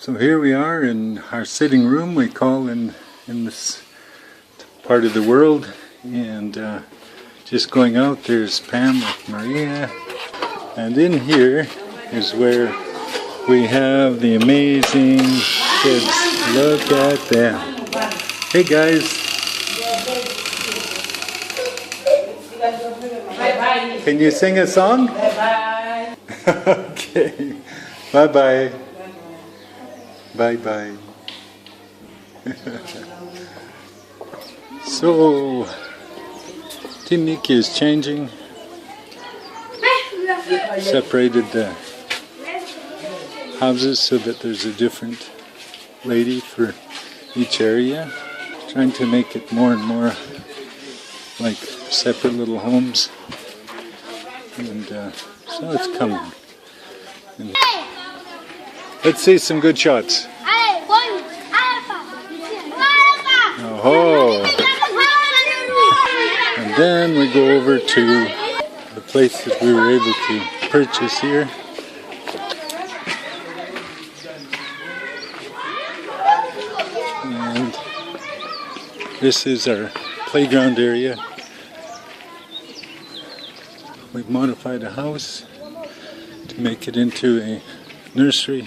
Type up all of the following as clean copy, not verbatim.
So here we are in our sitting room, we call in this part of the world, and just going out, there's Pam with Maria, and in here is where we have the amazing kids. Look at them. Hey guys. Can you sing a song? Bye-bye. Okay. Bye-bye. Bye-bye. So, Timiki is changing. Separated the houses so that there's a different lady for each area. Trying to make it more and more like separate little homes. And so it's coming. And let's see some good shots. Oh. And then we go over to the place that we were able to purchase here. And this is our playground area. We've modified a house to make it into a nursery,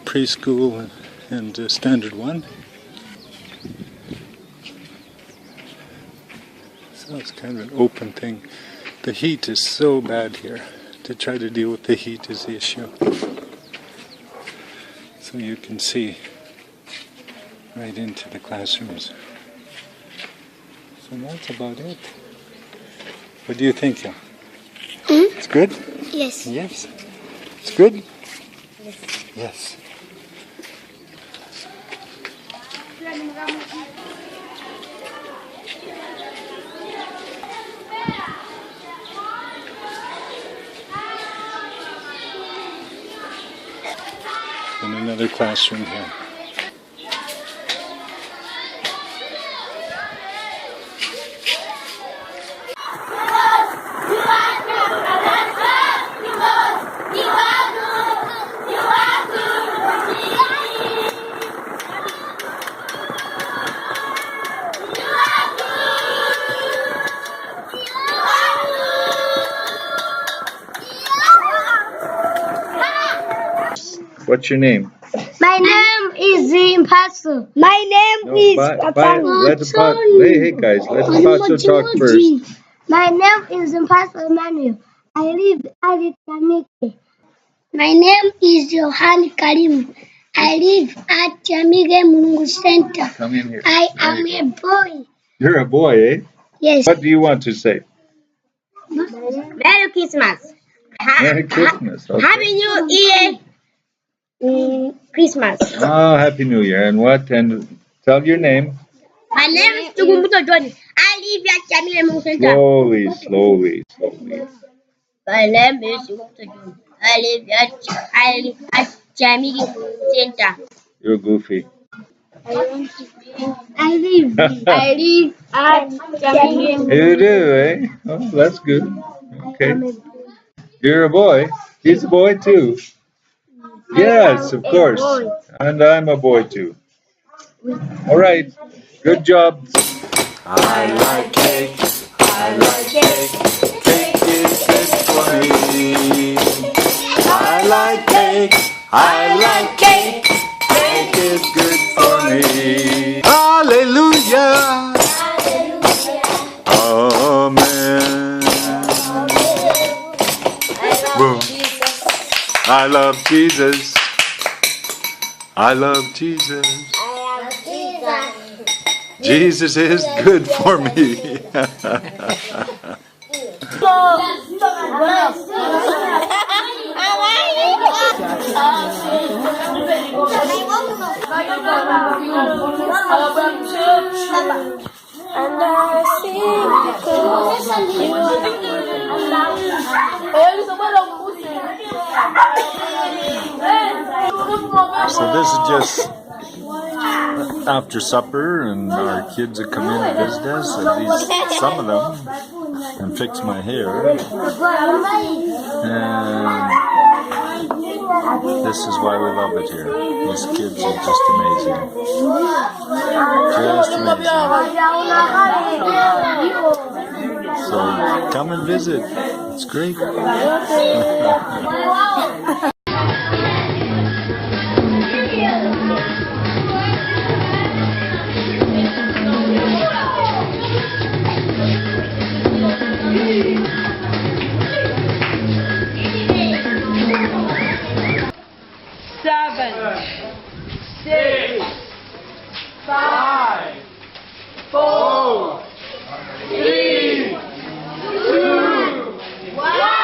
preschool, and standard one. So it's kind of an open thing. The heat is so bad here. To try to deal with the heat is the issue. So you can see right into the classrooms. So that's about it. What do you think, Jan? It's good? Yes. Yes. It's good? Yes. Yes. And another classroom here. What's your name? My name is Impasso. My name is Papango. Let the hey guys, let the Paso talk first. My name is Impasso Emmanuel. I live at Yamike. My name is Johan Karim. I live at Yamige Mungu Center. Come in here. I am a boy. You're a boy, eh? Yes. What do you want to say? Merry Christmas. Merry Christmas. Okay. Happy New Year. Christmas. Oh, Happy New Year. And what? And tell your name. My name is Tugumuto Johnny. I live at Yamige Mungu Center. Slowly. My name is Tugumuto Johnny. I live at Yamige Mungu Center. You're goofy. I live at Yamige Mungu. You do, eh? Oh, that's good. Okay. You're a boy. He's a boy too. Yes, of course. And I'm a boy too. All right. Good job. I like cake. Cake is good for me. I like cake. Cake is good for me. Hallelujah. Amen. Boom. I love Jesus. Jesus is good for me. And I sing because you are. So this is just after supper, and our kids have come in to visit us, at least some of them, and fix my hair. And This is why we love it here. These kids are just amazing. Just amazing. So come and visit. It's great. Seven, 6, 5, 4, 3, 2, 1. Yeah,